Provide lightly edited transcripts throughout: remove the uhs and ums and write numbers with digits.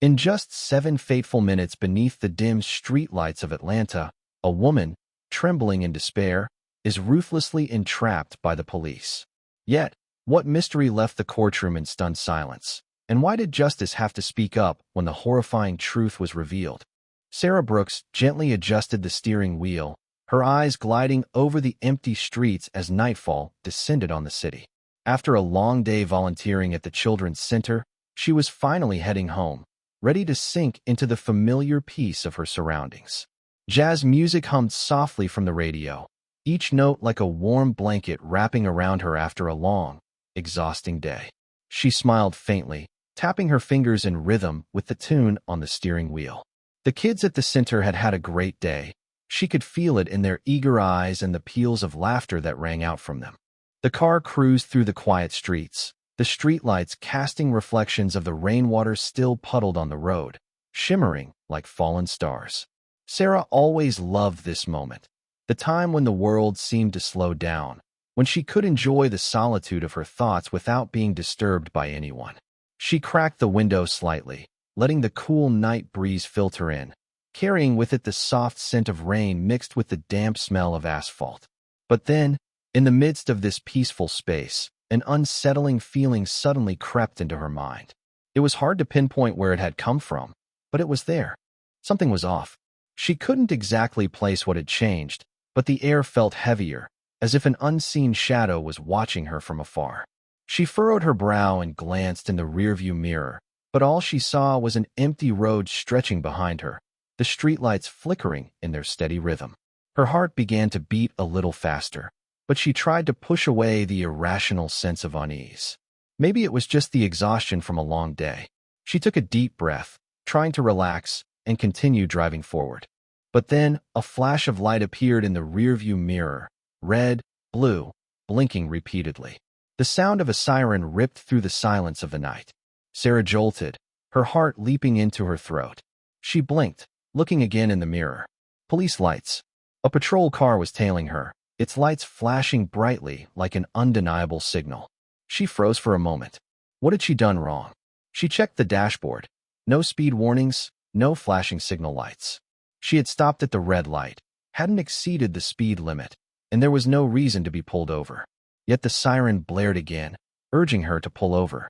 In just 7 fateful minutes beneath the dim streetlights of Atlanta, a woman, trembling in despair, is ruthlessly entrapped by the police. Yet, what mystery left the courtroom in stunned silence? And why did justice have to speak up when the horrifying truth was revealed? Sarah Brooks gently adjusted the steering wheel, her eyes gliding over the empty streets as nightfall descended on the city. After a long day volunteering at the Children's Center, she was finally heading home, ready to sink into the familiar peace of her surroundings. Jazz music hummed softly from the radio, each note like a warm blanket wrapping around her after a long, exhausting day. She smiled faintly, tapping her fingers in rhythm with the tune on the steering wheel. The kids at the center had had a great day. She could feel it in their eager eyes and the peals of laughter that rang out from them. The car cruised through the quiet streets, the streetlights casting reflections of the rainwater still puddled on the road, shimmering like fallen stars. Sarah always loved this moment, the time when the world seemed to slow down, when she could enjoy the solitude of her thoughts without being disturbed by anyone. She cracked the window slightly, letting the cool night breeze filter in, carrying with it the soft scent of rain mixed with the damp smell of asphalt. But then, in the midst of this peaceful space, an unsettling feeling suddenly crept into her mind. It was hard to pinpoint where it had come from, but it was there. Something was off. She couldn't exactly place what had changed, but the air felt heavier, as if an unseen shadow was watching her from afar. She furrowed her brow and glanced in the rearview mirror, but all she saw was an empty road stretching behind her, the streetlights flickering in their steady rhythm. Her heart began to beat a little faster, but she tried to push away the irrational sense of unease. Maybe it was just the exhaustion from a long day. She took a deep breath, trying to relax, and continue driving forward. But then, a flash of light appeared in the rearview mirror, red, blue, blinking repeatedly. The sound of a siren ripped through the silence of the night. Sarah jolted, her heart leaping into her throat. She blinked, looking again in the mirror. Police lights. A patrol car was tailing her, its lights flashing brightly like an undeniable signal. She froze for a moment. What had she done wrong? She checked the dashboard. No speed warnings, no flashing signal lights. She had stopped at the red light, hadn't exceeded the speed limit, and there was no reason to be pulled over. Yet the siren blared again, urging her to pull over.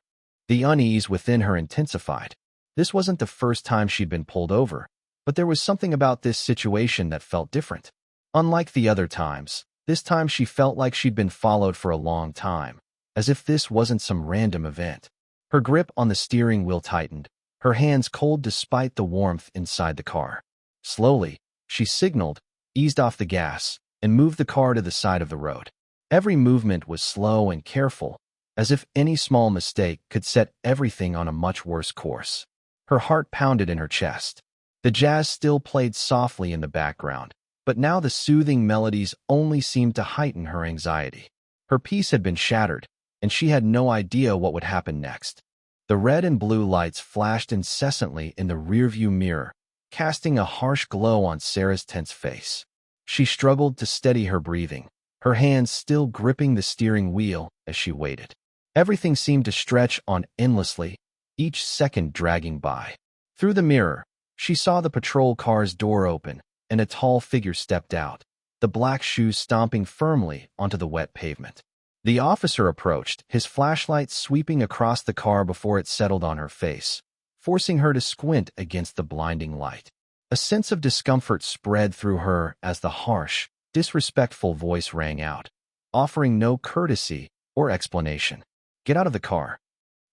The unease within her intensified. This wasn't the first time she'd been pulled over, but there was something about this situation that felt different. Unlike the other times, this time she felt like she'd been followed for a long time, as if this wasn't some random event. Her grip on the steering wheel tightened, her hands cold despite the warmth inside the car. Slowly, she signaled, eased off the gas, and moved the car to the side of the road. Every movement was slow and careful, as if any small mistake could set everything on a much worse course. Her heart pounded in her chest. The jazz still played softly in the background, but now the soothing melodies only seemed to heighten her anxiety. Her peace had been shattered, and she had no idea what would happen next. The red and blue lights flashed incessantly in the rearview mirror, casting a harsh glow on Sarah's tense face. She struggled to steady her breathing, her hands still gripping the steering wheel as she waited. Everything seemed to stretch on endlessly, each second dragging by. Through the mirror, she saw the patrol car's door open, and a tall figure stepped out, the black shoes stomping firmly onto the wet pavement. The officer approached, his flashlight sweeping across the car before it settled on her face, forcing her to squint against the blinding light. A sense of discomfort spread through her as the harsh, disrespectful voice rang out, offering no courtesy or explanation. "Get out of the car."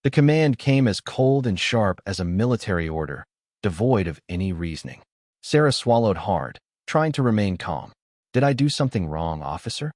The command came as cold and sharp as a military order, devoid of any reasoning. Sarah swallowed hard, trying to remain calm. "Did I do something wrong, officer?"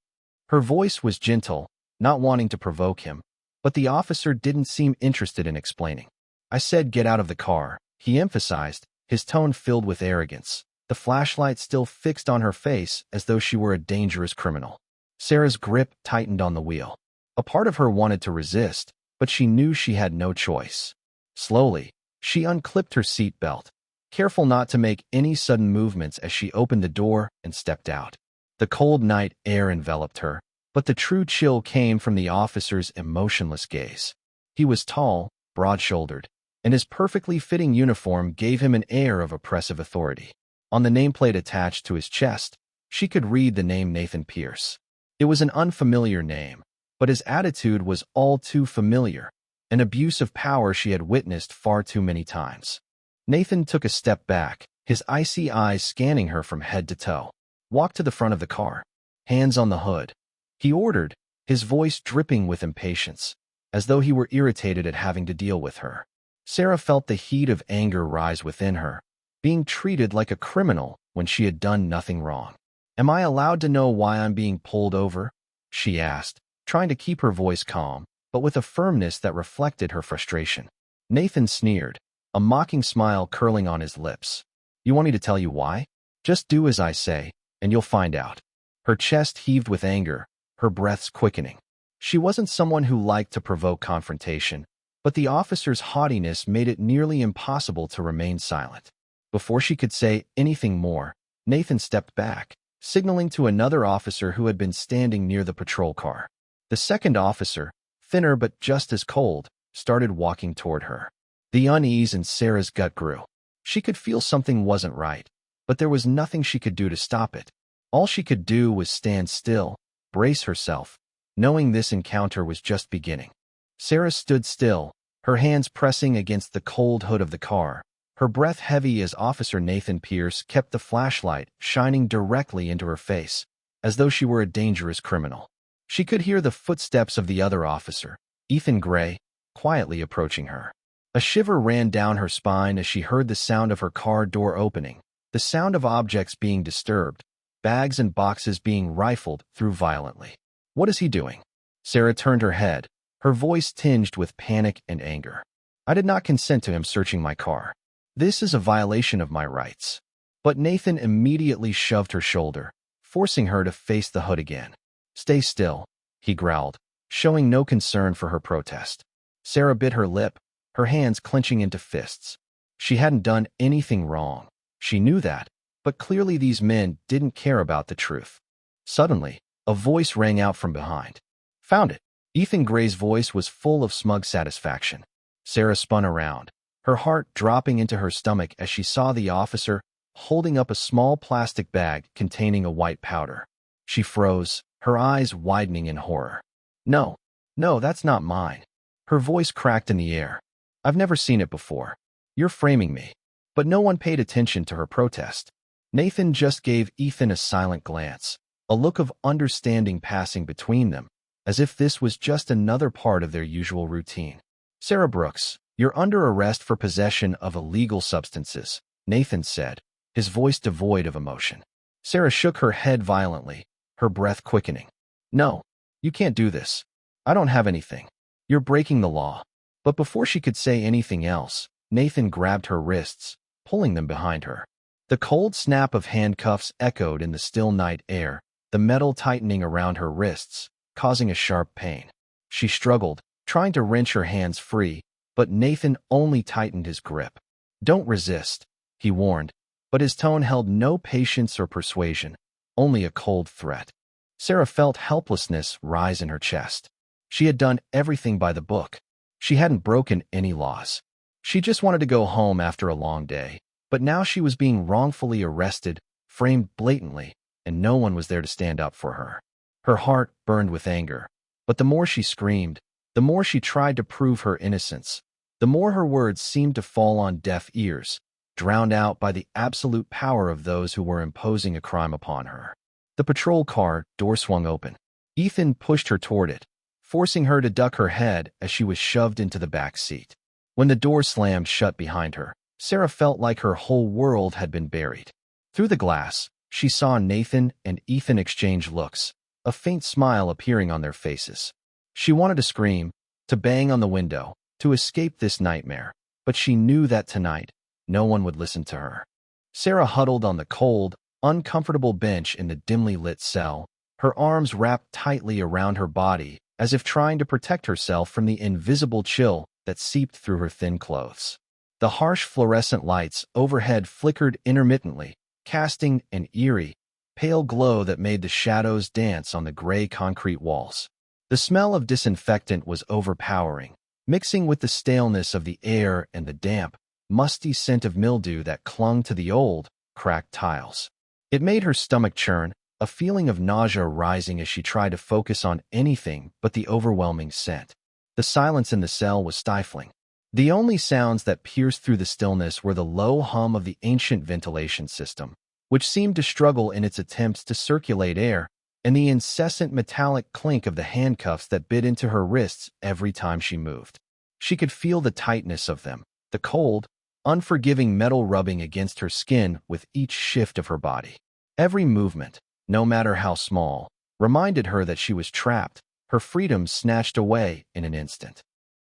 Her voice was gentle, not wanting to provoke him, but the officer didn't seem interested in explaining. "I said get out of the car," he emphasized, his tone filled with arrogance, the flashlight still fixed on her face as though she were a dangerous criminal. Sarah's grip tightened on the wheel. A part of her wanted to resist, but she knew she had no choice. Slowly, she unclipped her seat belt, careful not to make any sudden movements as she opened the door and stepped out. The cold night air enveloped her, but the true chill came from the officer's emotionless gaze. He was tall, broad-shouldered, and his perfectly fitting uniform gave him an air of oppressive authority. On the nameplate attached to his chest, she could read the name Nathan Pierce. It was an unfamiliar name, but his attitude was all too familiar, an abuse of power she had witnessed far too many times. Nathan took a step back, his icy eyes scanning her from head to toe. "Walk to the front of the car. Hands on the hood," he ordered, his voice dripping with impatience, as though he were irritated at having to deal with her. Sarah felt the heat of anger rise within her, being treated like a criminal when she had done nothing wrong. "Am I allowed to know why I'm being pulled over?" she asked, trying to keep her voice calm, but with a firmness that reflected her frustration. Nathan sneered, a mocking smile curling on his lips. "You want me to tell you why? Just do as I say, and you'll find out." Her chest heaved with anger, her breaths quickening. She wasn't someone who liked to provoke confrontation, but the officer's haughtiness made it nearly impossible to remain silent. Before she could say anything more, Nathan stepped back, signaling to another officer who had been standing near the patrol car. The second officer, thinner but just as cold, started walking toward her. The unease in Sarah's gut grew. She could feel something wasn't right, but there was nothing she could do to stop it. All she could do was stand still, brace herself, knowing this encounter was just beginning. Sarah stood still, her hands pressing against the cold hood of the car, her breath heavy as Officer Nathan Pierce kept the flashlight shining directly into her face, as though she were a dangerous criminal. She could hear the footsteps of the other officer, Ethan Gray, quietly approaching her. A shiver ran down her spine as she heard the sound of her car door opening, the sound of objects being disturbed, bags and boxes being rifled through violently. "What is he doing?" Sarah turned her head, her voice tinged with panic and anger. "I did not consent to him searching my car. This is a violation of my rights." But Nathan immediately shoved her shoulder, forcing her to face the hood again. "Stay still," he growled, showing no concern for her protest. Sarah bit her lip, her hands clenching into fists. She hadn't done anything wrong. She knew that, but clearly these men didn't care about the truth. Suddenly, a voice rang out from behind. "Found it." Ethan Gray's voice was full of smug satisfaction. Sarah spun around, her heart dropping into her stomach as she saw the officer holding up a small plastic bag containing a white powder. She froze, her eyes widening in horror. No, that's not mine." Her voice cracked in the air. "I've never seen it before. You're framing me." But no one paid attention to her protest. Nathan just gave Ethan a silent glance, a look of understanding passing between them, as if this was just another part of their usual routine. "Sarah Brooks, you're under arrest for possession of illegal substances," Nathan said, his voice devoid of emotion. Sarah shook her head violently, her breath quickening. "No, you can't do this. I don't have anything. You're breaking the law." But before she could say anything else, Nathan grabbed her wrists, pulling them behind her. The cold snap of handcuffs echoed in the still night air, the metal tightening around her wrists, causing a sharp pain. She struggled, trying to wrench her hands free, but Nathan only tightened his grip. "Don't resist," he warned, but his tone held no patience or persuasion, only a cold threat. Sarah felt helplessness rise in her chest. She had done everything by the book. She hadn't broken any laws. She just wanted to go home after a long day, but now she was being wrongfully arrested, framed blatantly, and no one was there to stand up for her. Her heart burned with anger, but the more she screamed, the more she tried to prove her innocence, the more her words seemed to fall on deaf ears, drowned out by the absolute power of those who were imposing a crime upon her. The patrol car door swung open. Ethan pushed her toward it, forcing her to duck her head as she was shoved into the back seat. When the door slammed shut behind her, Sarah felt like her whole world had been buried. Through the glass, she saw Nathan and Ethan exchange looks, a faint smile appearing on their faces. She wanted to scream, to bang on the window, to escape this nightmare, but she knew that tonight, no one would listen to her. Sarah huddled on the cold, uncomfortable bench in the dimly lit cell, her arms wrapped tightly around her body, as if trying to protect herself from the invisible chill that seeped through her thin clothes. The harsh fluorescent lights overhead flickered intermittently, casting an eerie, pale glow that made the shadows dance on the gray concrete walls. The smell of disinfectant was overpowering, mixing with the staleness of the air and the damp, musty scent of mildew that clung to the old, cracked tiles. It made her stomach churn, a feeling of nausea rising as she tried to focus on anything but the overwhelming scent. The silence in the cell was stifling. The only sounds that pierced through the stillness were the low hum of the ancient ventilation system, which seemed to struggle in its attempts to circulate air, and the incessant metallic clink of the handcuffs that bit into her wrists every time she moved. She could feel the tightness of them, the cold, unforgiving metal rubbing against her skin with each shift of her body. Every movement, no matter how small, reminded her that she was trapped, her freedom snatched away in an instant.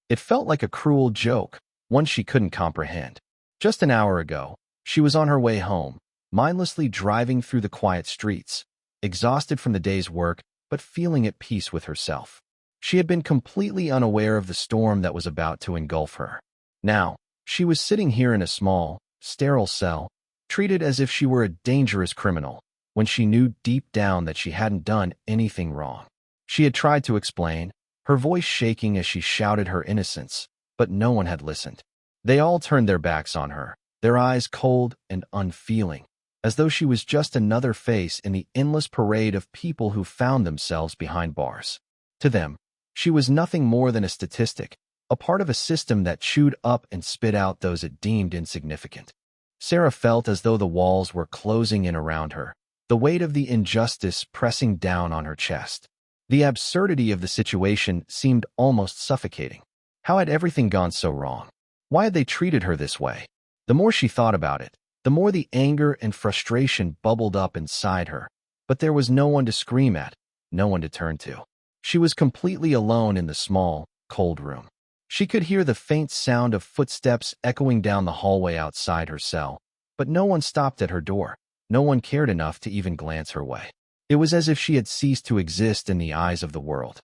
It felt like a cruel joke, one she couldn't comprehend. Just an hour ago, she was on her way home, mindlessly driving through the quiet streets, exhausted from the day's work, but feeling at peace with herself. She had been completely unaware of the storm that was about to engulf her. Now, she was sitting here in a small, sterile cell, treated as if she were a dangerous criminal, when she knew deep down that she hadn't done anything wrong. She had tried to explain, her voice shaking as she shouted her innocence, but no one had listened. They all turned their backs on her, their eyes cold and unfeeling, as though she was just another face in the endless parade of people who found themselves behind bars. To them, she was nothing more than a statistic, a part of a system that chewed up and spit out those it deemed insignificant. Sarah felt as though the walls were closing in around her, the weight of the injustice pressing down on her chest. The absurdity of the situation seemed almost suffocating. How had everything gone so wrong? Why had they treated her this way? The more she thought about it, the more the anger and frustration bubbled up inside her. But there was no one to scream at, no one to turn to. She was completely alone in the small, cold room. She could hear the faint sound of footsteps echoing down the hallway outside her cell, but no one stopped at her door. No one cared enough to even glance her way. It was as if she had ceased to exist in the eyes of the world.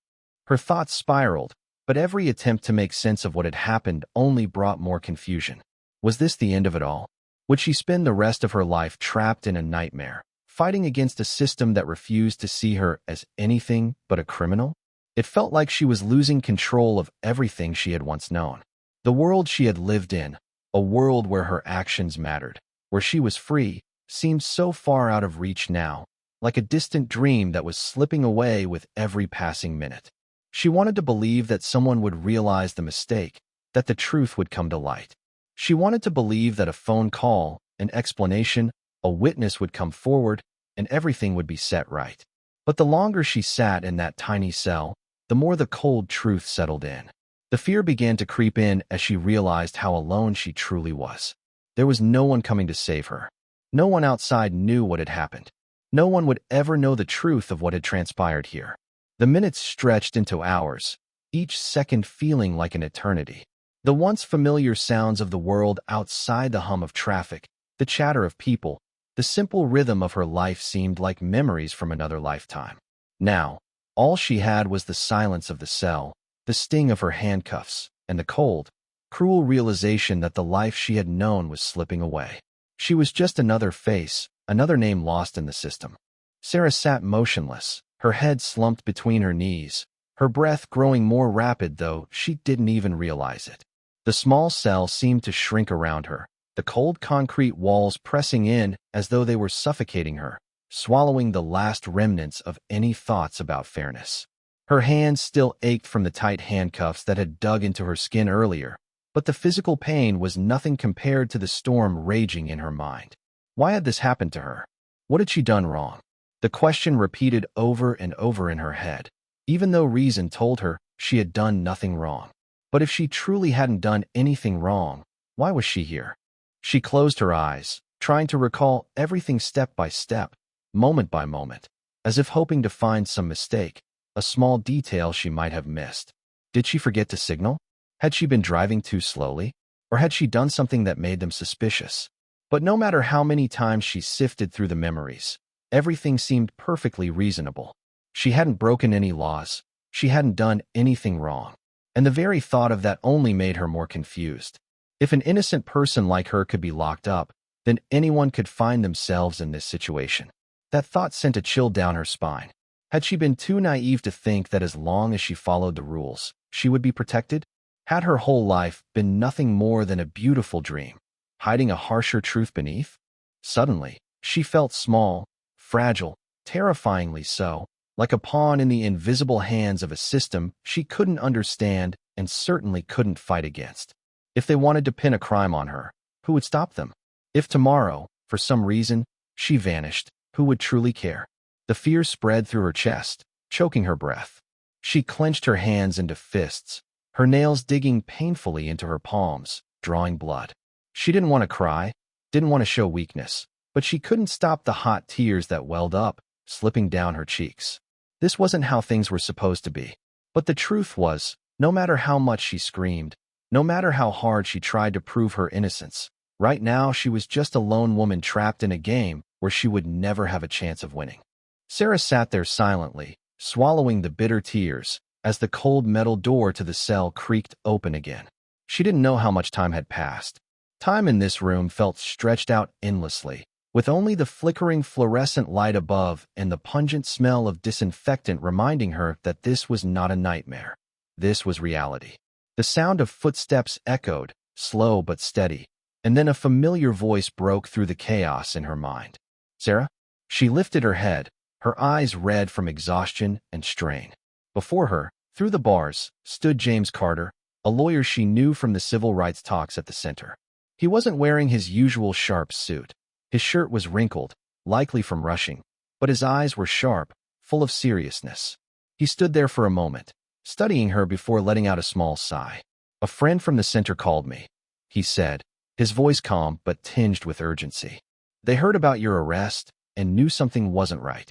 Her thoughts spiraled, but every attempt to make sense of what had happened only brought more confusion. Was this the end of it all? Would she spend the rest of her life trapped in a nightmare, fighting against a system that refused to see her as anything but a criminal? It felt like she was losing control of everything she had once known. The world she had lived in, a world where her actions mattered, where she was free, seemed so far out of reach now, like a distant dream that was slipping away with every passing minute. She wanted to believe that someone would realize the mistake, that the truth would come to light. She wanted to believe that a phone call, an explanation, a witness would come forward, and everything would be set right. But the longer she sat in that tiny cell, the more the cold truth settled in. The fear began to creep in as she realized how alone she truly was. There was no one coming to save her. No one outside knew what had happened. No one would ever know the truth of what had transpired here. The minutes stretched into hours, each second feeling like an eternity. The once familiar sounds of the world outside, the hum of traffic, the chatter of people, the simple rhythm of her life seemed like memories from another lifetime. Now, all she had was the silence of the cell, the sting of her handcuffs, and the cold, cruel realization that the life she had known was slipping away. She was just another face, another name lost in the system. Sarah sat motionless, her head slumped between her knees, her breath growing more rapid though she didn't even realize it. The small cell seemed to shrink around her, the cold concrete walls pressing in as though they were suffocating her, swallowing the last remnants of any thoughts about fairness. Her hands still ached from the tight handcuffs that had dug into her skin earlier, but the physical pain was nothing compared to the storm raging in her mind. Why had this happened to her? What had she done wrong? The question repeated over and over in her head, even though reason told her she had done nothing wrong. But if she truly hadn't done anything wrong, why was she here? She closed her eyes, trying to recall everything step by step, moment by moment, as if hoping to find some mistake, a small detail she might have missed. Did she forget to signal? Had she been driving too slowly? Or had she done something that made them suspicious? But no matter how many times she sifted through the memories, everything seemed perfectly reasonable. She hadn't broken any laws. She hadn't done anything wrong. And the very thought of that only made her more confused. If an innocent person like her could be locked up, then anyone could find themselves in this situation. That thought sent a chill down her spine. Had she been too naive to think that as long as she followed the rules, she would be protected? Had her whole life been nothing more than a beautiful dream, hiding a harsher truth beneath? Suddenly, she felt small, fragile, terrifyingly so, like a pawn in the invisible hands of a system she couldn't understand and certainly couldn't fight against. If they wanted to pin a crime on her, who would stop them? If tomorrow, for some reason, she vanished, who would truly care? The fear spread through her chest, choking her breath. She clenched her hands into fists, her nails digging painfully into her palms, drawing blood. She didn't want to cry, didn't want to show weakness, but she couldn't stop the hot tears that welled up, slipping down her cheeks. This wasn't how things were supposed to be. But the truth was, no matter how much she screamed, no matter how hard she tried to prove her innocence, right now she was just a lone woman trapped in a game where she would never have a chance of winning. Sarah sat there silently, swallowing the bitter tears, as the cold metal door to the cell creaked open again. She didn't know how much time had passed. Time in this room felt stretched out endlessly, with only the flickering fluorescent light above and the pungent smell of disinfectant reminding her that this was not a nightmare. This was reality. The sound of footsteps echoed, slow but steady, and then a familiar voice broke through the chaos in her mind. "Sarah?" She lifted her head, her eyes red from exhaustion and strain. Before her, through the bars, stood James Carter, a lawyer she knew from the civil rights talks at the center. He wasn't wearing his usual sharp suit. His shirt was wrinkled, likely from rushing, but his eyes were sharp, full of seriousness. He stood there for a moment, studying her before letting out a small sigh. "A friend from the center called me," he said, his voice calm but tinged with urgency. "They heard about your arrest and knew something wasn't right."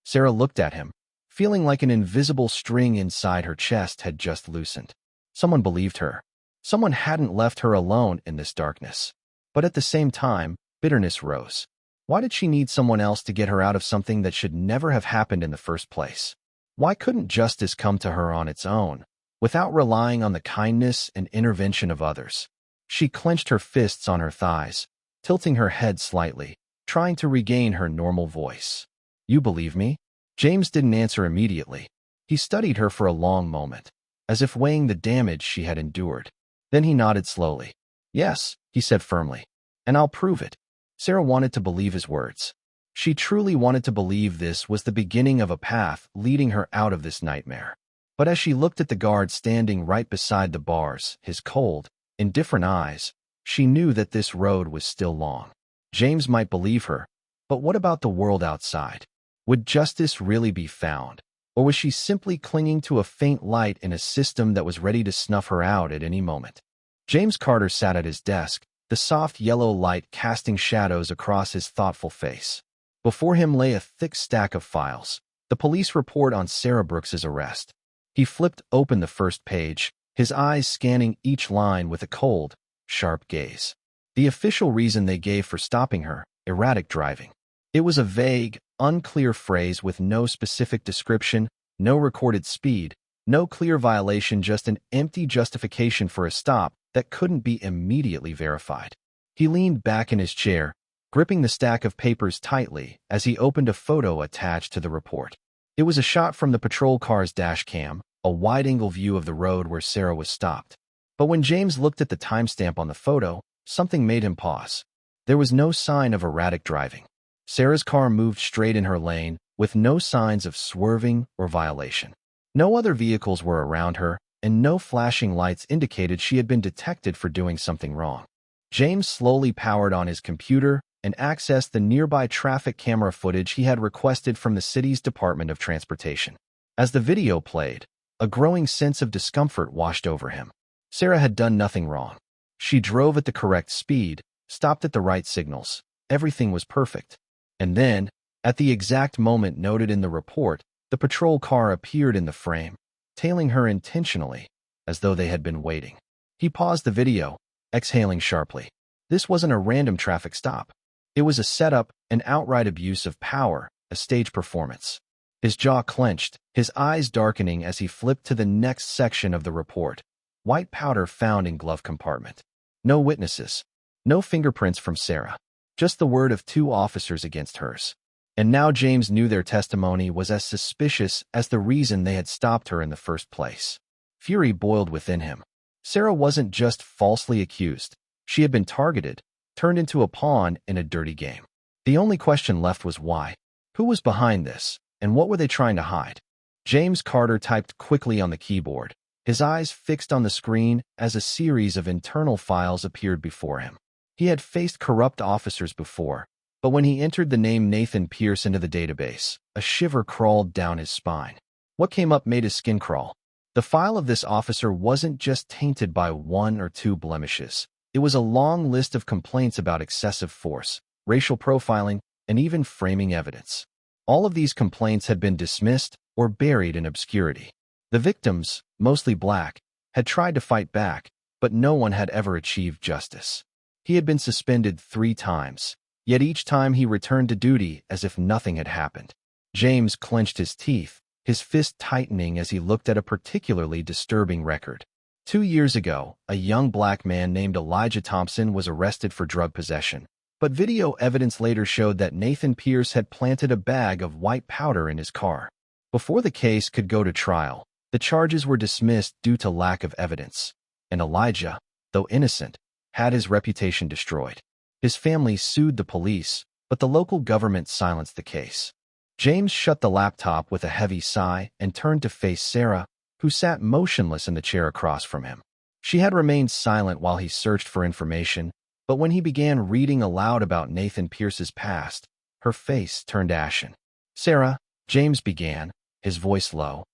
Sarah looked at him, feeling like an invisible string inside her chest had just loosened. Someone believed her. Someone hadn't left her alone in this darkness. But at the same time, bitterness rose. Why did she need someone else to get her out of something that should never have happened in the first place? Why couldn't justice come to her on its own, without relying on the kindness and intervention of others? She clenched her fists on her thighs, tilting her head slightly, trying to regain her normal voice. "You believe me?" James didn't answer immediately. He studied her for a long moment, as if weighing the damage she had endured. Then he nodded slowly. "Yes," he said firmly, "and I'll prove it." Sarah wanted to believe his words. She truly wanted to believe this was the beginning of a path leading her out of this nightmare. But as she looked at the guard standing right beside the bars, his cold, indifferent eyes, she knew that this road was still long. James might believe her, but what about the world outside? Would justice really be found? Or was she simply clinging to a faint light in a system that was ready to snuff her out at any moment? James Carter sat at his desk, the soft yellow light casting shadows across his thoughtful face. Before him lay a thick stack of files, the police report on Sarah Brooks's arrest. He flipped open the first page, his eyes scanning each line with a cold, sharp gaze. The official reason they gave for stopping her, erratic driving. It was a vague, unclear phrase with no specific description, no recorded speed, no clear violation, just an empty justification for a stop that couldn't be immediately verified. He leaned back in his chair, gripping the stack of papers tightly as he opened a photo attached to the report. It was a shot from the patrol car's dash cam, a wide-angle view of the road where Sarah was stopped. But when James looked at the timestamp on the photo, something made him pause. There was no sign of erratic driving. Sarah's car moved straight in her lane, with no signs of swerving or violation. No other vehicles were around her, and no flashing lights indicated she had been detected for doing something wrong. James slowly powered on his computer and accessed the nearby traffic camera footage he had requested from the city's Department of Transportation. As the video played, a growing sense of discomfort washed over him. Sarah had done nothing wrong. She drove at the correct speed, stopped at the right signals. Everything was perfect. And then, at the exact moment noted in the report, the patrol car appeared in the frame, tailing her intentionally, as though they had been waiting. He paused the video, exhaling sharply. This wasn't a random traffic stop. It was a setup, an outright abuse of power, a stage performance. His jaw clenched, his eyes darkening as he flipped to the next section of the report. White powder found in glove compartment. No witnesses. No fingerprints from Sarah. Just the word of 2 officers against hers. And now James knew their testimony was as suspicious as the reason they had stopped her in the first place. Fury boiled within him. Sarah wasn't just falsely accused. She had been targeted, turned into a pawn in a dirty game. The only question left was why. Who was behind this, and what were they trying to hide? James Carter typed quickly on the keyboard, his eyes fixed on the screen as a series of internal files appeared before him. He had faced corrupt officers before, but when he entered the name Nathan Pierce into the database, a shiver crawled down his spine. What came up made his skin crawl. The file of this officer wasn't just tainted by one or two blemishes. It was a long list of complaints about excessive force, racial profiling, and even framing evidence. All of these complaints had been dismissed or buried in obscurity. The victims, mostly black, had tried to fight back, but no one had ever achieved justice. He had been suspended 3 times, yet each time he returned to duty as if nothing had happened. James clenched his teeth, his fist tightening as he looked at a particularly disturbing record. 2 years ago, a young black man named Elijah Thompson was arrested for drug possession, but video evidence later showed that Nathan Pierce had planted a bag of white powder in his car. Before the case could go to trial, the charges were dismissed due to lack of evidence, and Elijah, though innocent, had his reputation destroyed. His family sued the police, but the local government silenced the case. James shut the laptop with a heavy sigh and turned to face Sarah, who sat motionless in the chair across from him. She had remained silent while he searched for information, but when he began reading aloud about Nathan Pierce's past, her face turned ashen. "Sarah," James began, his voice low,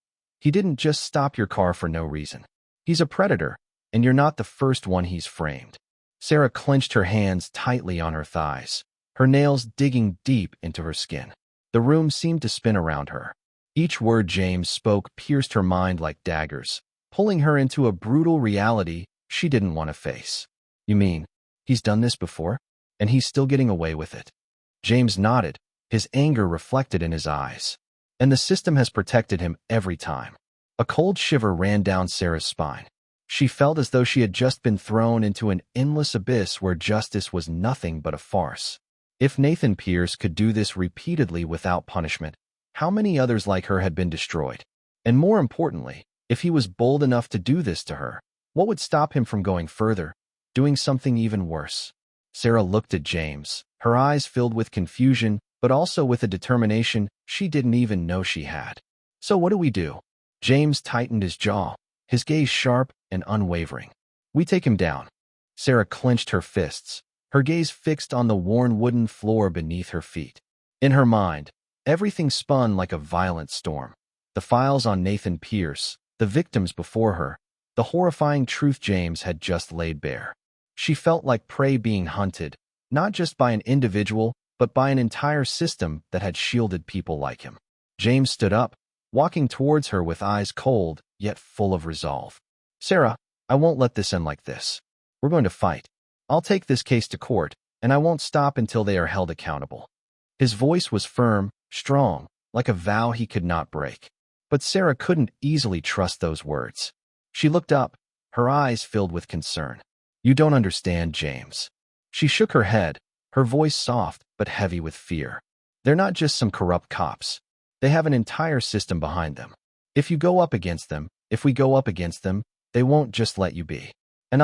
"he didn't just stop your car for no reason. He's a predator, and you're not the first one he's framed." Sarah clenched her hands tightly on her thighs, her nails digging deep into her skin. The room seemed to spin around her. Each word James spoke pierced her mind like daggers, pulling her into a brutal reality she didn't want to face. "You mean, he's done this before, and he's still getting away with it?" James nodded, his anger reflected in his eyes. "And the system has protected him every time." A cold shiver ran down Sarah's spine. She felt as though she had just been thrown into an endless abyss where justice was nothing but a farce. If Nathan Pierce could do this repeatedly without punishment, how many others like her had been destroyed? And more importantly, if he was bold enough to do this to her, what would stop him from going further, doing something even worse? Sarah looked at James, her eyes filled with confusion, but also with a determination she didn't even know she had. "So what do we do?" James tightened his jaw, his gaze sharp and unwavering. "We take him down." Sarah clenched her fists, her gaze fixed on the worn wooden floor beneath her feet. In her mind, everything spun like a violent storm. The files on Nathan Pierce, the victims before her, the horrifying truth James had just laid bare. She felt like prey being hunted, not just by an individual, but by an entire system that had shielded people like him. James stood up, walking towards her with eyes cold, yet full of resolve. "Sarah, I won't let this end like this. We're going to fight. I'll take this case to court, and I won't stop until they are held accountable." His voice was firm, strong, like a vow he could not break. But Sarah couldn't easily trust those words. She looked up, her eyes filled with concern. "You don't understand, James." She shook her head, her voice soft but heavy with fear. "They're not just some corrupt cops. They have an entire system behind them. If we go up against them, they won't just let you be. And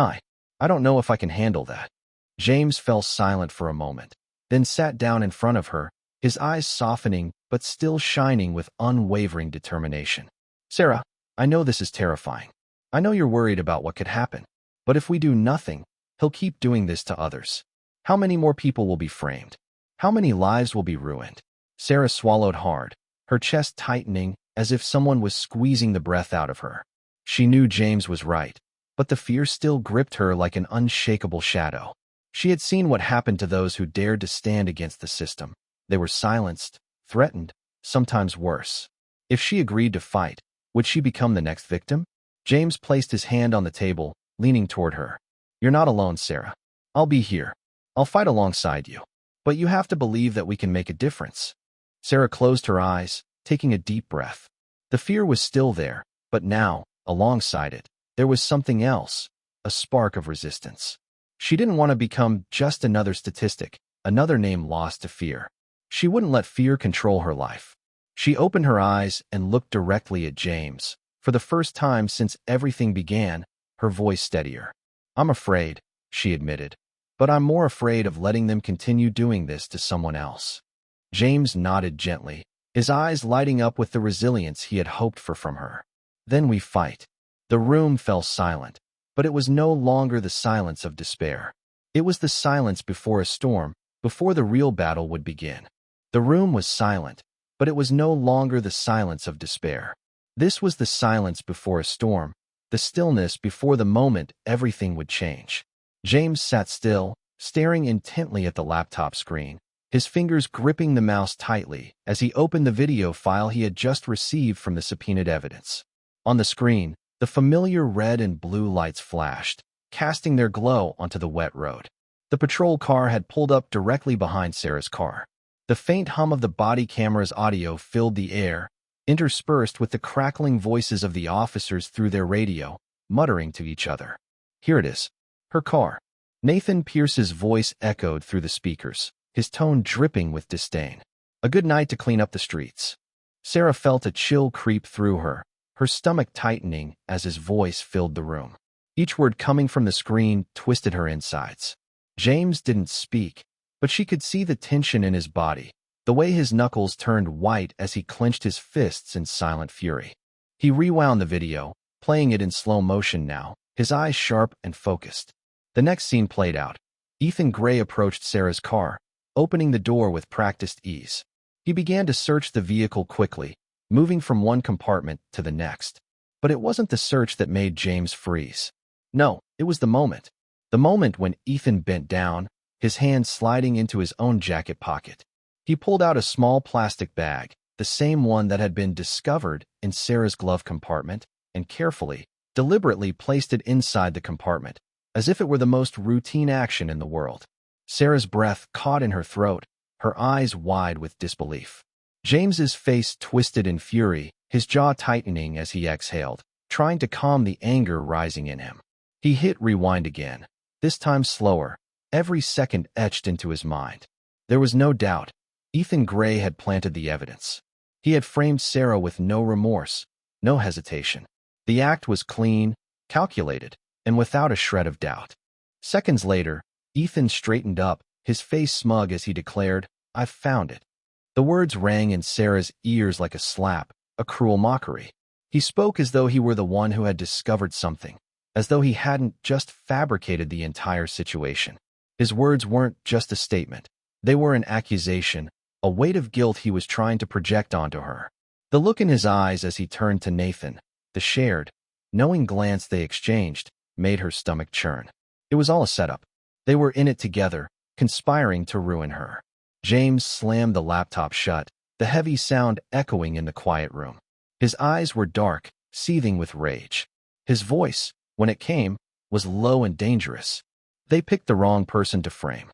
I don't know if I can handle that." James fell silent for a moment, then sat down in front of her, his eyes softening but still shining with unwavering determination. "Sarah, I know this is terrifying. I know you're worried about what could happen. But if we do nothing, he'll keep doing this to others. How many more people will be framed? How many lives will be ruined?" Sarah swallowed hard, her chest tightening as if someone was squeezing the breath out of her. She knew James was right, but the fear still gripped her like an unshakable shadow. She had seen what happened to those who dared to stand against the system. They were silenced, threatened, sometimes worse. If she agreed to fight, would she become the next victim? James placed his hand on the table, leaning toward her. "You're not alone, Sarah. I'll be here. I'll fight alongside you. But you have to believe that we can make a difference." Sarah closed her eyes, taking a deep breath. The fear was still there, but now, alongside it, there was something else, a spark of resistance. She didn't want to become just another statistic, another name lost to fear. She wouldn't let fear control her life. She opened her eyes and looked directly at James. For the first time since everything began, her voice steadier. "I'm afraid," she admitted, "but I'm more afraid of letting them continue doing this to someone else." James nodded gently, his eyes lighting up with the resilience he had hoped for from her. "Then we fight." The room fell silent, but it was no longer the silence of despair. It was the silence before a storm, before the real battle would begin. The room was silent, but it was no longer the silence of despair. This was the silence before a storm, the stillness before the moment everything would change. James sat still, staring intently at the laptop screen, his fingers gripping the mouse tightly as he opened the video file he had just received from the subpoenaed evidence. On the screen, the familiar red and blue lights flashed, casting their glow onto the wet road. The patrol car had pulled up directly behind Sarah's car. The faint hum of the body camera's audio filled the air, interspersed with the crackling voices of the officers through their radio, muttering to each other. "Here it is. Her car." Nathan Pierce's voice echoed through the speakers, his tone dripping with disdain. "A good night to clean up the streets." Sarah felt a chill creep through her, her stomach tightening as his voice filled the room. Each word coming from the screen twisted her insides. James didn't speak, but she could see the tension in his body, the way his knuckles turned white as he clenched his fists in silent fury. He rewound the video, playing it in slow motion now, his eyes sharp and focused. The next scene played out. Ethan Gray approached Sarah's car, opening the door with practiced ease. He began to search the vehicle quickly, moving from one compartment to the next. But it wasn't the search that made James freeze. No, it was the moment. The moment when Ethan bent down, his hand sliding into his own jacket pocket. He pulled out a small plastic bag, the same one that had been discovered in Sarah's glove compartment, and carefully, deliberately placed it inside the compartment, as if it were the most routine action in the world. Sarah's breath caught in her throat, her eyes wide with disbelief. James's face twisted in fury, his jaw tightening as he exhaled, trying to calm the anger rising in him. He hit rewind again, this time slower, every second etched into his mind. There was no doubt. Ethan Gray had planted the evidence. He had framed Sarah with no remorse, no hesitation. The act was clean, calculated, and without a shred of doubt. Seconds later, Ethan straightened up, his face smug as he declared, "I've found it." The words rang in Sarah's ears like a slap, a cruel mockery. He spoke as though he were the one who had discovered something, as though he hadn't just fabricated the entire situation. His words weren't just a statement. They were an accusation, a weight of guilt he was trying to project onto her. The look in his eyes as he turned to Nathan, the shared, knowing glance they exchanged, made her stomach churn. It was all a setup. They were in it together, conspiring to ruin her. James slammed the laptop shut, the heavy sound echoing in the quiet room. His eyes were dark, seething with rage. His voice, when it came, was low and dangerous. They picked the wrong person to frame.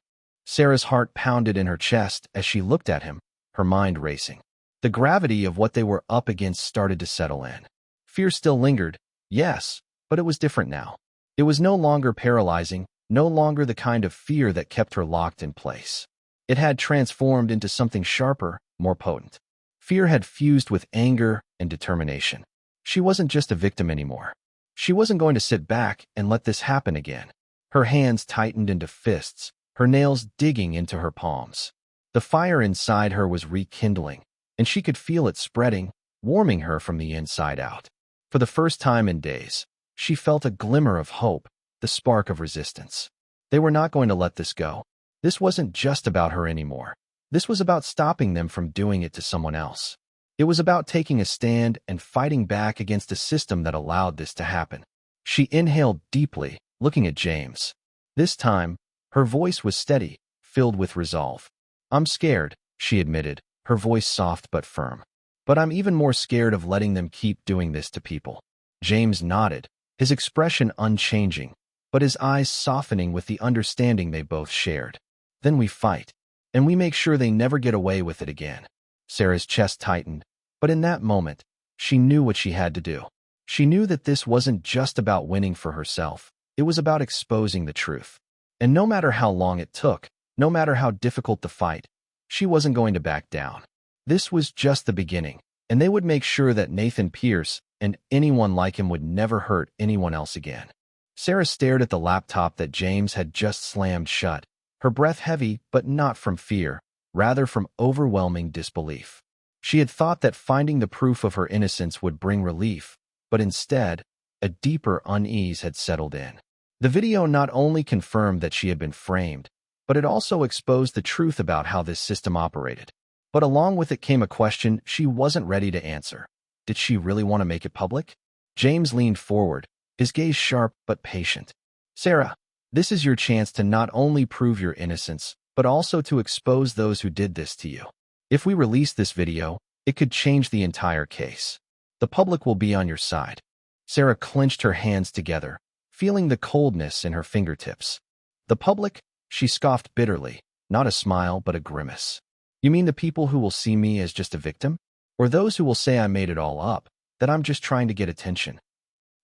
Sarah's heart pounded in her chest as she looked at him, her mind racing. The gravity of what they were up against started to settle in. Fear still lingered, yes, but it was different now. It was no longer paralyzing, no longer the kind of fear that kept her locked in place. It had transformed into something sharper, more potent. Fear had fused with anger and determination. She wasn't just a victim anymore. She wasn't going to sit back and let this happen again. Her hands tightened into fists, her nails digging into her palms. The fire inside her was rekindling, and she could feel it spreading, warming her from the inside out. For the first time in days, she felt a glimmer of hope, the spark of resistance. They were not going to let this go. This wasn't just about her anymore. This was about stopping them from doing it to someone else. It was about taking a stand and fighting back against a system that allowed this to happen. She inhaled deeply, looking at James. This time, her voice was steady, filled with resolve. "I'm scared," she admitted, her voice soft but firm. "But I'm even more scared of letting them keep doing this to people." James nodded, his expression unchanging, but his eyes softening with the understanding they both shared. "Then we fight, and we make sure they never get away with it again." Sarah's chest tightened, but in that moment, she knew what she had to do. She knew that this wasn't just about winning for herself. It was about exposing the truth. And no matter how long it took, no matter how difficult the fight, she wasn't going to back down. This was just the beginning, and they would make sure that Nathan Pierce and anyone like him would never hurt anyone else again. Sarah stared at the laptop that James had just slammed shut, her breath heavy, but not from fear, rather from overwhelming disbelief. She had thought that finding the proof of her innocence would bring relief, but instead, a deeper unease had settled in. The video not only confirmed that she had been framed, but it also exposed the truth about how this system operated. But along with it came a question she wasn't ready to answer. Did she really want to make it public? James leaned forward, his gaze sharp but patient. Sarah, this is your chance to not only prove your innocence, but also to expose those who did this to you. If we release this video, it could change the entire case. The public will be on your side. Sarah clenched her hands together, feeling the coldness in her fingertips. The public? She scoffed bitterly, not a smile but a grimace. You mean the people who will see me as just a victim? Or those who will say I made it all up, that I'm just trying to get attention?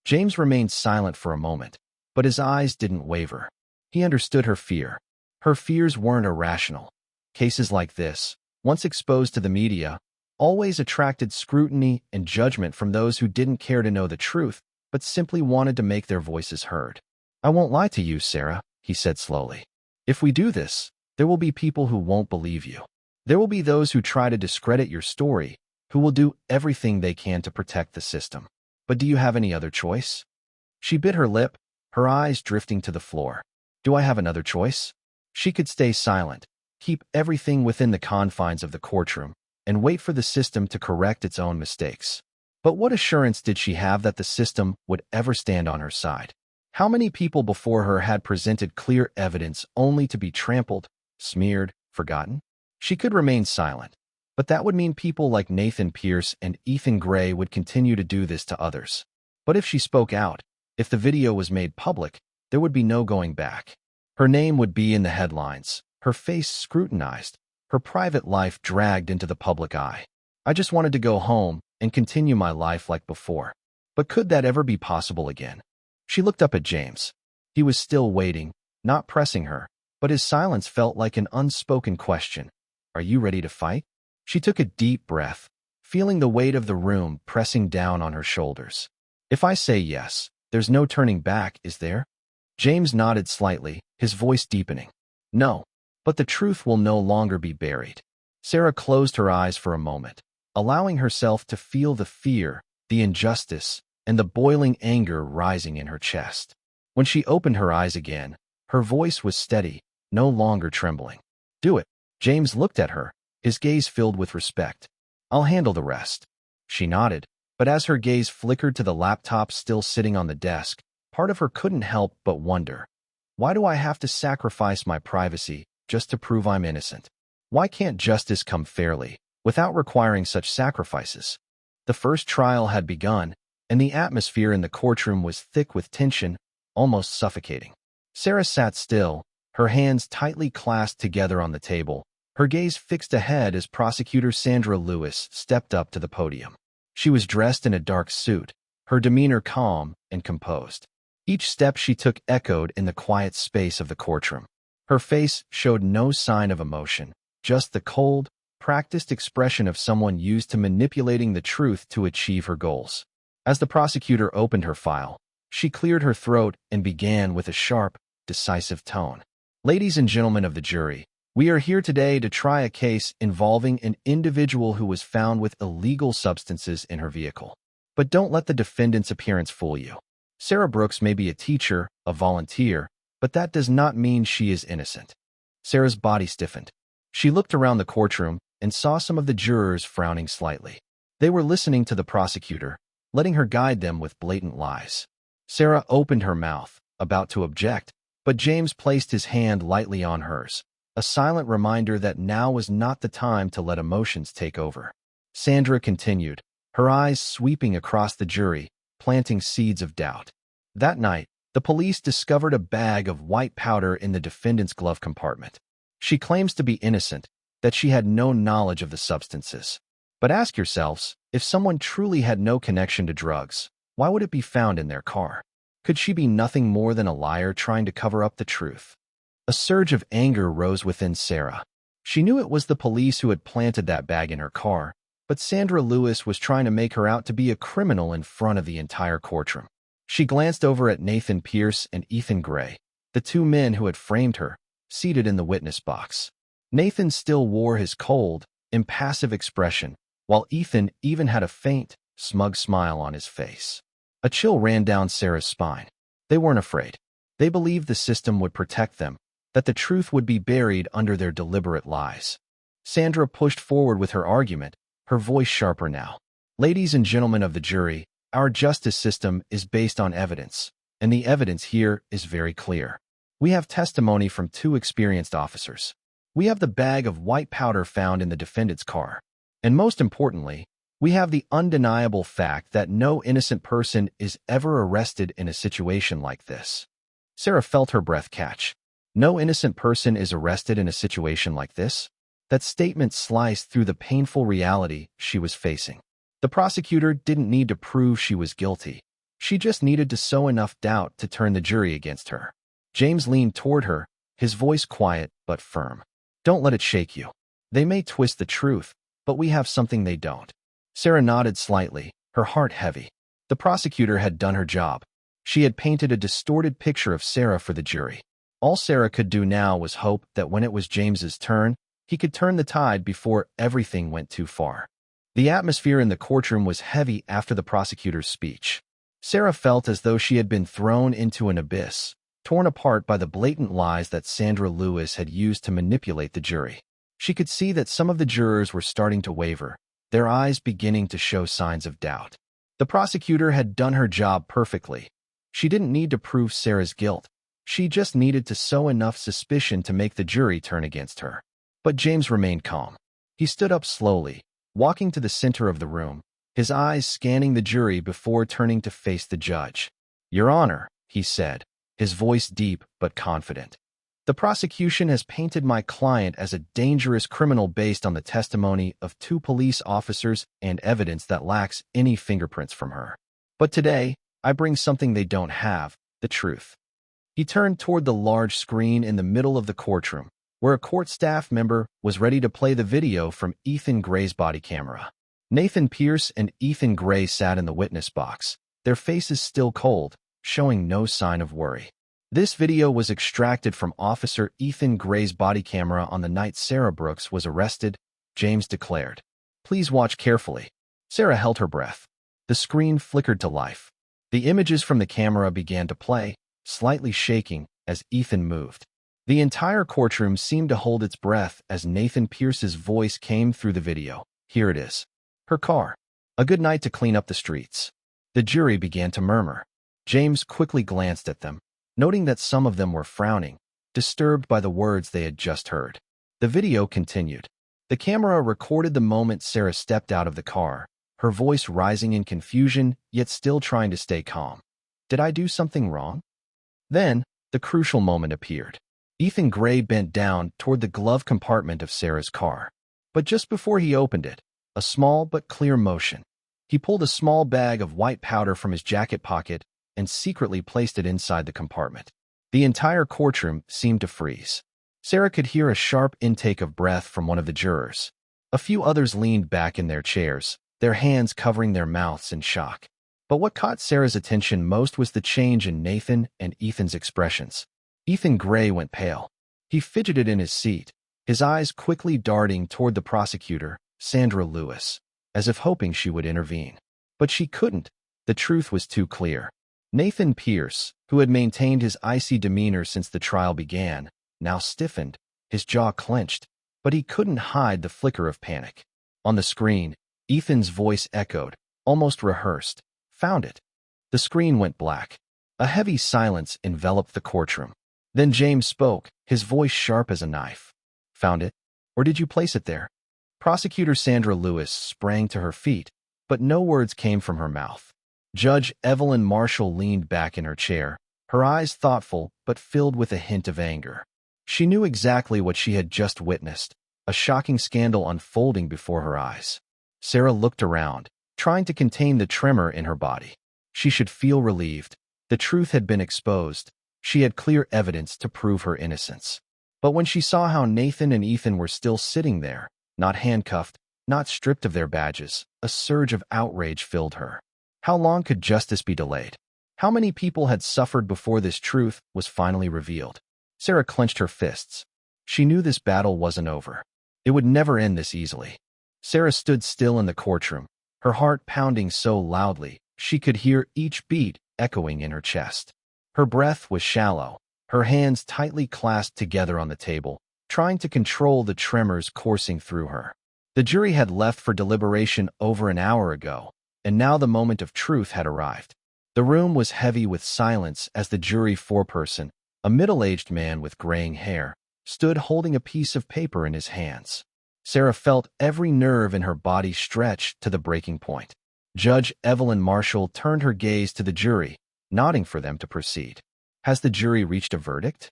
James remained silent for a moment, but his eyes didn't waver. He understood her fear. Her fears weren't irrational. Cases like this, once exposed to the media, always attracted scrutiny and judgment from those who didn't care to know the truth, but simply wanted to make their voices heard. I won't lie to you, Sarah, he said slowly. If we do this, there will be people who won't believe you. There will be those who try to discredit your story, who will do everything they can to protect the system. But do you have any other choice? She bit her lip, her eyes drifting to the floor. Do I have another choice? She could stay silent, keep everything within the confines of the courtroom, and wait for the system to correct its own mistakes. But what assurance did she have that the system would ever stand on her side? How many people before her had presented clear evidence only to be trampled, smeared, forgotten? She could remain silent, but that would mean people like Nathan Pierce and Ethan Gray would continue to do this to others. But if she spoke out, if the video was made public, there would be no going back. Her name would be in the headlines, her face scrutinized, her private life dragged into the public eye. I just wanted to go home and continue my life like before. But could that ever be possible again? She looked up at James. He was still waiting, not pressing her, but his silence felt like an unspoken question. Are you ready to fight? She took a deep breath, feeling the weight of the room pressing down on her shoulders. If I say yes, there's no turning back, is there? James nodded slightly, his voice deepening. No, but the truth will no longer be buried. Sarah closed her eyes for a moment, allowing herself to feel the fear, the injustice, and the boiling anger rising in her chest. When she opened her eyes again, her voice was steady, no longer trembling. Do it. James looked at her, his gaze filled with respect. I'll handle the rest. She nodded, but as her gaze flickered to the laptop still sitting on the desk, part of her couldn't help but wonder. Why do I have to sacrifice my privacy just to prove I'm innocent? Why can't justice come fairly, without requiring such sacrifices? The first trial had begun, and the atmosphere in the courtroom was thick with tension, almost suffocating. Sarah sat still, her hands tightly clasped together on the table, her gaze fixed ahead as prosecutor Sandra Lewis stepped up to the podium. She was dressed in a dark suit, her demeanor calm and composed. Each step she took echoed in the quiet space of the courtroom. Her face showed no sign of emotion, just the cold, practiced expression of someone used to manipulating the truth to achieve her goals. As the prosecutor opened her file, she cleared her throat and began with a sharp, decisive tone. Ladies and gentlemen of the jury, we are here today to try a case involving an individual who was found with illegal substances in her vehicle. But don't let the defendant's appearance fool you. Sarah Brooks may be a teacher, a volunteer, but that does not mean she is innocent. Sarah's body stiffened. She looked around the courtroom and saw some of the jurors frowning slightly. They were listening to the prosecutor, letting her guide them with blatant lies. Sarah opened her mouth, about to object, but James placed his hand lightly on hers, a silent reminder that now was not the time to let emotions take over. Sandra continued, her eyes sweeping across the jury, planting seeds of doubt. That night, the police discovered a bag of white powder in the defendant's glove compartment. She claims to be innocent, that she had no knowledge of the substances. But ask yourselves, if someone truly had no connection to drugs, why would it be found in their car? Could she be nothing more than a liar trying to cover up the truth? A surge of anger rose within Sarah. She knew it was the police who had planted that bag in her car, but Sandra Lewis was trying to make her out to be a criminal in front of the entire courtroom. She glanced over at Nathan Pierce and Ethan Gray, the two men who had framed her, seated in the witness box. Nathan still wore his cold, impassive expression, while Ethan even had a faint, smug smile on his face. A chill ran down Sarah's spine. They weren't afraid. They believed the system would protect them, that the truth would be buried under their deliberate lies. Sandra pushed forward with her argument, her voice sharper now. Ladies and gentlemen of the jury, our justice system is based on evidence, and the evidence here is very clear. We have testimony from two experienced officers. We have the bag of white powder found in the defendant's car. And most importantly, we have the undeniable fact that no innocent person is ever arrested in a situation like this. Sarah felt her breath catch. No innocent person is arrested in a situation like this? That statement sliced through the painful reality she was facing. The prosecutor didn't need to prove she was guilty. She just needed to sow enough doubt to turn the jury against her. James leaned toward her, his voice quiet but firm. Don't let it shake you. They may twist the truth, but we have something they don't. Sarah nodded slightly, her heart heavy. The prosecutor had done her job. She had painted a distorted picture of Sarah for the jury. All Sarah could do now was hope that when it was James's turn, he could turn the tide before everything went too far. The atmosphere in the courtroom was heavy after the prosecutor's speech. Sarah felt as though she had been thrown into an abyss, torn apart by the blatant lies that Sandra Lewis had used to manipulate the jury. She could see that some of the jurors were starting to waver, their eyes beginning to show signs of doubt. The prosecutor had done her job perfectly. She didn't need to prove Sarah's guilt. She just needed to sow enough suspicion to make the jury turn against her. But James remained calm. He stood up slowly, walking to the center of the room, his eyes scanning the jury before turning to face the judge. "Your Honor," he said, his voice deep but confident. "The prosecution has painted my client as a dangerous criminal based on the testimony of two police officers and evidence that lacks any fingerprints from her. But today, I bring something they don't have, the truth." He turned toward the large screen in the middle of the courtroom, where a court staff member was ready to play the video from Ethan Gray's body camera. Nathan Pierce and Ethan Gray sat in the witness box, their faces still cold, showing no sign of worry. This video was extracted from Officer Ethan Gray's body camera on the night Sarah Brooks was arrested, James declared. "Please watch carefully." Sarah held her breath. The screen flickered to life. The images from the camera began to play, slightly shaking as Ethan moved. The entire courtroom seemed to hold its breath as Nathan Pierce's voice came through the video. "Here it is. Her car. A good night to clean up the streets." The jury began to murmur. James quickly glanced at them, noting that some of them were frowning, disturbed by the words they had just heard. The video continued. The camera recorded the moment Sarah stepped out of the car, her voice rising in confusion, yet still trying to stay calm. "Did I do something wrong?" Then, the crucial moment appeared. Ethan Gray bent down toward the glove compartment of Sarah's car. But just before he opened it, a small but clear motion. He pulled a small bag of white powder from his jacket pocket and secretly placed it inside the compartment. The entire courtroom seemed to freeze. Sarah could hear a sharp intake of breath from one of the jurors. A few others leaned back in their chairs, their hands covering their mouths in shock. But what caught Sarah's attention most was the change in Nathan and Ethan's expressions. Ethan Gray went pale. He fidgeted in his seat, his eyes quickly darting toward the prosecutor, Sandra Lewis, as if hoping she would intervene. But she couldn't. The truth was too clear. Nathan Pierce, who had maintained his icy demeanor since the trial began, now stiffened, his jaw clenched, but he couldn't hide the flicker of panic. On the screen, Ethan's voice echoed, almost rehearsed. "Found it." The screen went black. A heavy silence enveloped the courtroom. Then James spoke, his voice sharp as a knife. "Found it? Or did you place it there?" Prosecutor Sandra Lewis sprang to her feet, but no words came from her mouth. Judge Evelyn Marshall leaned back in her chair, her eyes thoughtful but filled with a hint of anger. She knew exactly what she had just witnessed, a shocking scandal unfolding before her eyes. Sarah looked around, trying to contain the tremor in her body. She should feel relieved. The truth had been exposed. She had clear evidence to prove her innocence. But when she saw how Nathan and Ethan were still sitting there, not handcuffed, not stripped of their badges, a surge of outrage filled her. How long could justice be delayed? How many people had suffered before this truth was finally revealed? Sarah clenched her fists. She knew this battle wasn't over. It would never end this easily. Sarah stood still in the courtroom, her heart pounding so loudly she could hear each beat echoing in her chest. Her breath was shallow, her hands tightly clasped together on the table, trying to control the tremors coursing through her. The jury had left for deliberation over an hour ago, and now the moment of truth had arrived. The room was heavy with silence as the jury foreperson, a middle-aged man with graying hair, stood holding a piece of paper in his hands. Sarah felt every nerve in her body stretch to the breaking point. Judge Evelyn Marshall turned her gaze to the jury, nodding for them to proceed. Has the jury reached a verdict?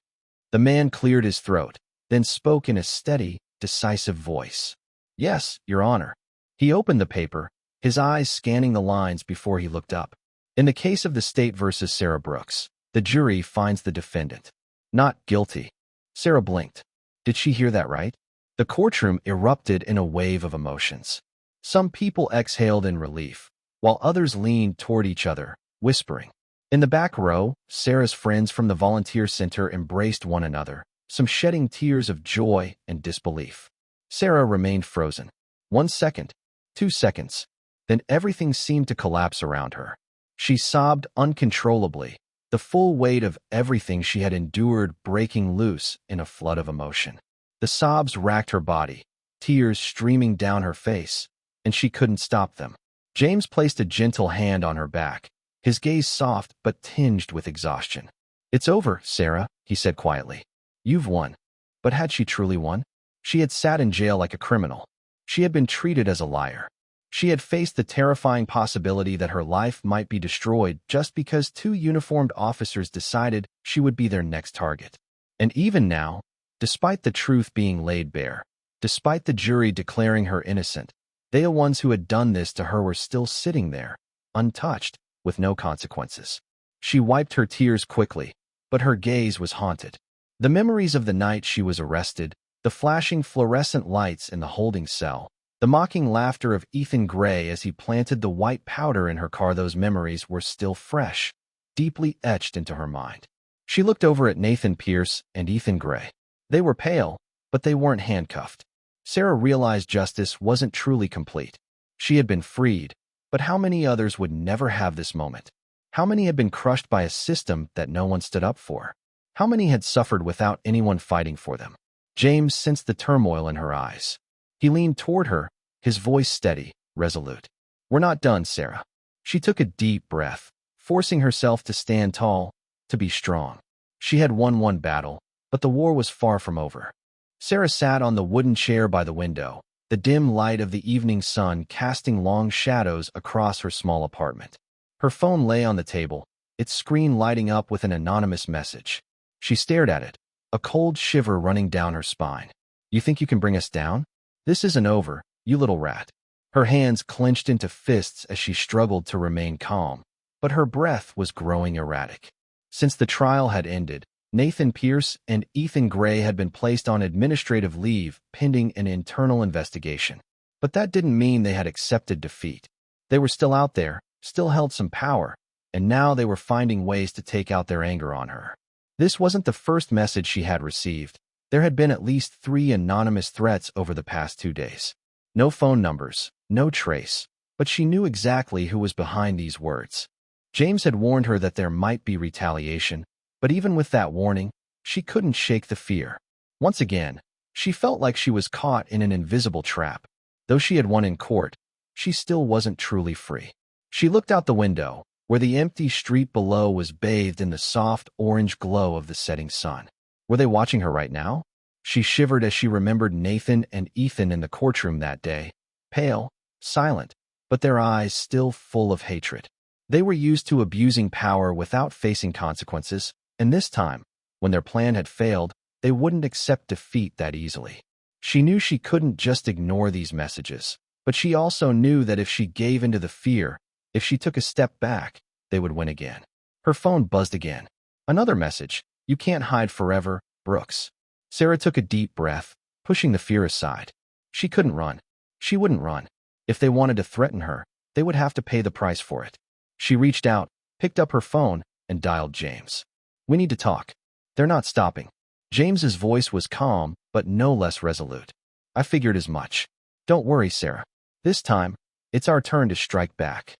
The man cleared his throat, then spoke in a steady, decisive voice. Yes, Your Honor. He opened the paper, his eyes scanning the lines before he looked up. In the case of the state versus Sarah Brooks, the jury finds the defendant not guilty. Sarah blinked. Did she hear that right? The courtroom erupted in a wave of emotions. Some people exhaled in relief, while others leaned toward each other, whispering. In the back row, Sarah's friends from the volunteer center embraced one another, some shedding tears of joy and disbelief. Sarah remained frozen. 1 second, 2 seconds, then everything seemed to collapse around her. She sobbed uncontrollably, the full weight of everything she had endured breaking loose in a flood of emotion. The sobs racked her body, tears streaming down her face, and she couldn't stop them. James placed a gentle hand on her back, his gaze soft but tinged with exhaustion. It's over, Sarah, he said quietly. You've won. But had she truly won? She had sat in jail like a criminal. She had been treated as a liar. She had faced the terrifying possibility that her life might be destroyed just because 2 uniformed officers decided she would be their next target. And even now, despite the truth being laid bare, despite the jury declaring her innocent, they the ones who had done this to her were still sitting there, untouched, with no consequences. She wiped her tears quickly, but her gaze was haunted. The memories of the night she was arrested, the flashing fluorescent lights in the holding cell, the mocking laughter of Ethan Gray as he planted the white powder in her car, those memories were still fresh, deeply etched into her mind. She looked over at Nathan Pierce and Ethan Gray. They were pale, but they weren't handcuffed. Sarah realized justice wasn't truly complete. She had been freed, but how many others would never have this moment? How many had been crushed by a system that no one stood up for? How many had suffered without anyone fighting for them? James sensed the turmoil in her eyes. He leaned toward her, his voice steady, resolute. We're not done, Sarah. She took a deep breath, forcing herself to stand tall, to be strong. She had won one battle, but the war was far from over. Sarah sat on the wooden chair by the window, the dim light of the evening sun casting long shadows across her small apartment. Her phone lay on the table, its screen lighting up with an anonymous message. She stared at it, a cold shiver running down her spine. You think you can bring us down? This isn't over, you little rat. Her hands clenched into fists as she struggled to remain calm, but her breath was growing erratic. Since the trial had ended, Nathan Pierce and Ethan Gray had been placed on administrative leave pending an internal investigation. But that didn't mean they had accepted defeat. They were still out there, still held some power, and now they were finding ways to take out their anger on her. This wasn't the first message she had received. There had been at least 3 anonymous threats over the past 2 days. No phone numbers, no trace, but she knew exactly who was behind these words. James had warned her that there might be retaliation, but even with that warning, she couldn't shake the fear. Once again, she felt like she was caught in an invisible trap. Though she had won in court, she still wasn't truly free. She looked out the window, where the empty street below was bathed in the soft orange glow of the setting sun. Were they watching her right now? She shivered as she remembered Nathan and Ethan in the courtroom that day, pale, silent, but their eyes still full of hatred. They were used to abusing power without facing consequences, and this time, when their plan had failed, they wouldn't accept defeat that easily. She knew she couldn't just ignore these messages, but she also knew that if she gave into the fear, if she took a step back, they would win again. Her phone buzzed again. Another message. You can't hide forever, Brooks. Sarah took a deep breath, pushing the fear aside. She couldn't run. She wouldn't run. If they wanted to threaten her, they would have to pay the price for it. She reached out, picked up her phone, and dialed James. "We need to talk." "They're not stopping." James's voice was calm, but no less resolute. "I figured as much. Don't worry, Sarah. This time, it's our turn to strike back."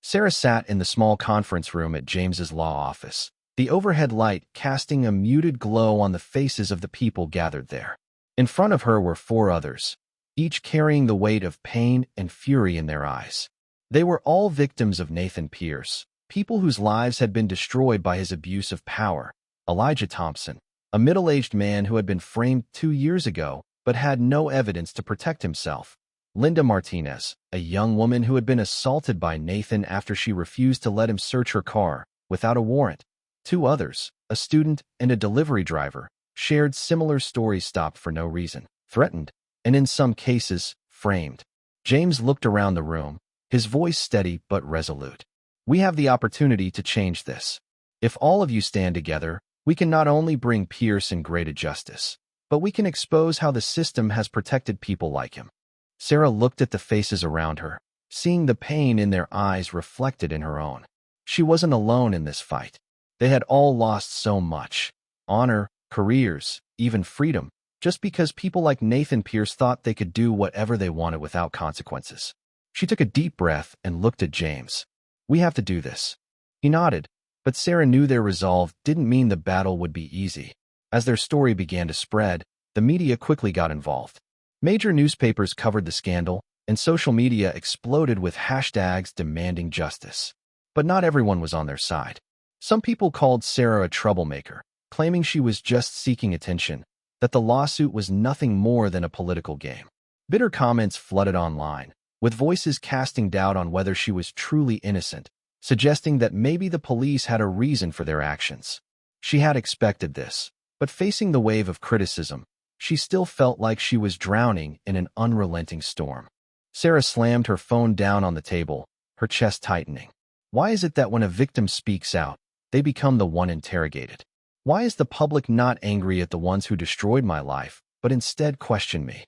Sarah sat in the small conference room at James's law office, the overhead light casting a muted glow on the faces of the people gathered there. In front of her were 4 others, each carrying the weight of pain and fury in their eyes. They were all victims of Nathan Pierce, people whose lives had been destroyed by his abuse of power. Elijah Thompson, a middle-aged man who had been framed 2 years ago but had no evidence to protect himself. Linda Martinez, a young woman who had been assaulted by Nathan after she refused to let him search her car without a warrant. 2 others, a student and a delivery driver, shared similar stories, stopped for no reason, threatened, and in some cases, framed. James looked around the room, his voice steady but resolute. "We have the opportunity to change this. If all of you stand together, we can not only bring Pierce and Gray to justice, but we can expose how the system has protected people like him." Sarah looked at the faces around her, seeing the pain in their eyes reflected in her own. She wasn't alone in this fight. They had all lost so much: honor, careers, even freedom, just because people like Nathan Pierce thought they could do whatever they wanted without consequences. She took a deep breath and looked at James. "We have to do this." He nodded, but Sarah knew their resolve didn't mean the battle would be easy. As their story began to spread, the media quickly got involved. Major newspapers covered the scandal, and social media exploded with hashtags demanding justice. But not everyone was on their side. Some people called Sarah a troublemaker, claiming she was just seeking attention, that the lawsuit was nothing more than a political game. Bitter comments flooded online, with voices casting doubt on whether she was truly innocent, suggesting that maybe the police had a reason for their actions. She had expected this, but facing the wave of criticism, she still felt like she was drowning in an unrelenting storm. Sarah slammed her phone down on the table, her chest tightening. Why is it that when a victim speaks out, they become the one interrogated? Why is the public not angry at the ones who destroyed my life, but instead question me?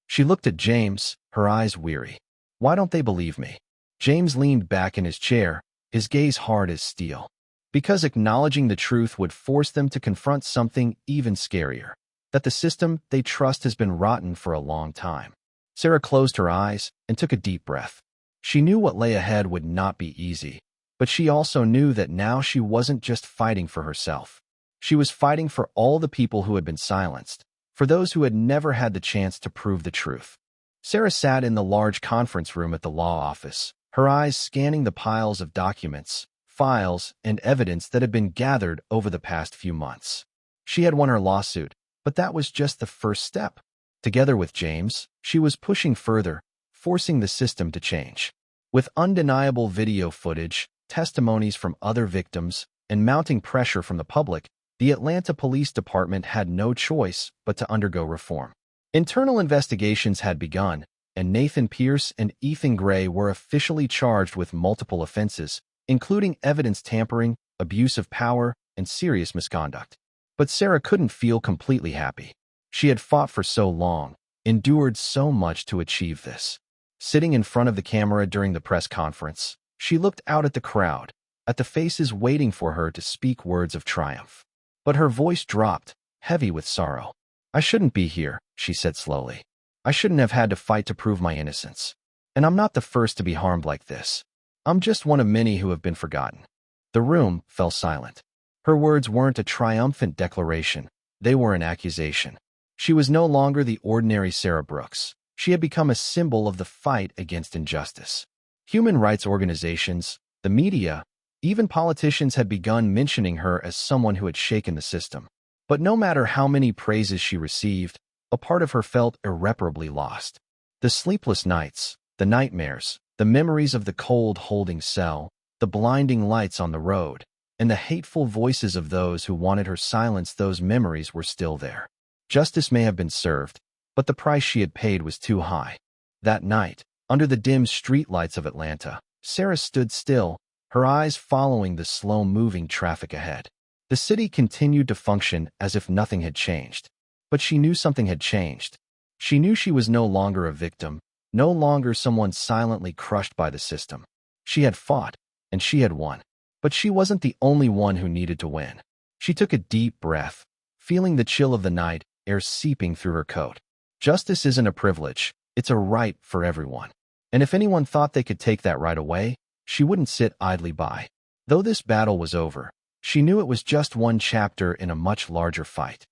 She looked at James, her eyes weary. Why don't they believe me? James leaned back in his chair, his gaze hard as steel. Because acknowledging the truth would force them to confront something even scarier. That the system they trust has been rotten for a long time. Sarah closed her eyes and took a deep breath. She knew what lay ahead would not be easy, but she also knew that now she wasn't just fighting for herself. She was fighting for all the people who had been silenced, for those who had never had the chance to prove the truth. Sarah sat in the large conference room at the law office, her eyes scanning the piles of documents, files, and evidence that had been gathered over the past few months. She had won her lawsuit, but that was just the first step. Together with James, she was pushing further, forcing the system to change. With undeniable video footage, testimonies from other victims, and mounting pressure from the public, the Atlanta Police Department had no choice but to undergo reform. Internal investigations had begun, and Nathan Pierce and Ethan Gray were officially charged with multiple offenses, including evidence tampering, abuse of power, and serious misconduct. But Sarah couldn't feel completely happy. She had fought for so long, endured so much to achieve this. Sitting in front of the camera during the press conference, she looked out at the crowd, at the faces waiting for her to speak words of triumph. But her voice dropped, heavy with sorrow. "I shouldn't be here," she said slowly. "I shouldn't have had to fight to prove my innocence. And I'm not the first to be harmed like this. I'm just one of many who have been forgotten." The room fell silent. Her words weren't a triumphant declaration. They were an accusation. She was no longer the ordinary Sarah Brooks. She had become a symbol of the fight against injustice. Human rights organizations, the media, even politicians had begun mentioning her as someone who had shaken the system. But no matter how many praises she received, a part of her felt irreparably lost. The sleepless nights, the nightmares, the memories of the cold holding cell, the blinding lights on the road, and the hateful voices of those who wanted her silenced, those memories were still there. Justice may have been served, but the price she had paid was too high. That night, under the dim streetlights of Atlanta, Sarah stood still, her eyes following the slow-moving traffic ahead. The city continued to function as if nothing had changed. But she knew something had changed. She knew she was no longer a victim, no longer someone silently crushed by the system. She had fought, and she had won. But she wasn't the only one who needed to win. She took a deep breath, feeling the chill of the night air seeping through her coat. Justice isn't a privilege, it's a right for everyone. And if anyone thought they could take that right away, she wouldn't sit idly by. Though this battle was over, she knew it was just one chapter in a much larger fight.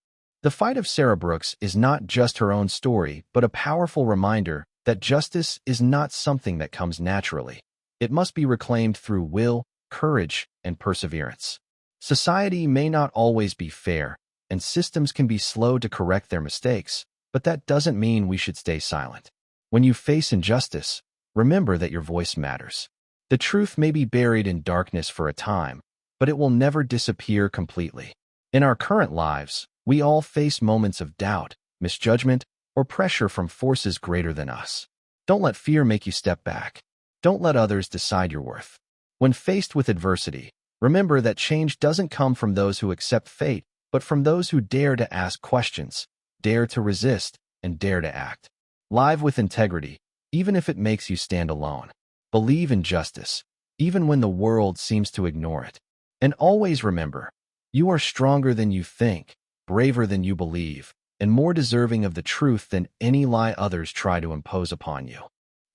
The fight of Sarah Brooks is not just her own story, but a powerful reminder that justice is not something that comes naturally. It must be reclaimed through will, courage, and perseverance. Society may not always be fair, and systems can be slow to correct their mistakes, but that doesn't mean we should stay silent. When you face injustice, remember that your voice matters. The truth may be buried in darkness for a time, but it will never disappear completely. In our current lives, we all face moments of doubt, misjudgment, or pressure from forces greater than us. Don't let fear make you step back. Don't let others decide your worth. When faced with adversity, remember that change doesn't come from those who accept fate, but from those who dare to ask questions, dare to resist, and dare to act. Live with integrity, even if it makes you stand alone. Believe in justice, even when the world seems to ignore it. And always remember, you are stronger than you think, braver than you believe, and more deserving of the truth than any lie others try to impose upon you.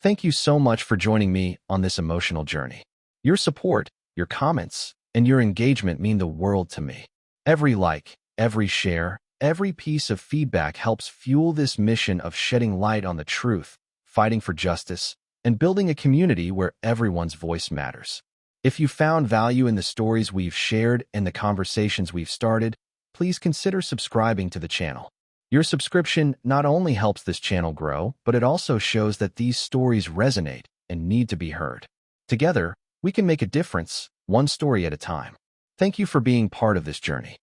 Thank you so much for joining me on this emotional journey. Your support, your comments, and your engagement mean the world to me. Every like, every share, every piece of feedback helps fuel this mission of shedding light on the truth, fighting for justice, and building a community where everyone's voice matters. If you found value in the stories we've shared and the conversations we've started, please consider subscribing to the channel. Your subscription not only helps this channel grow, but it also shows that these stories resonate and need to be heard. Together, we can make a difference, one story at a time. Thank you for being part of this journey.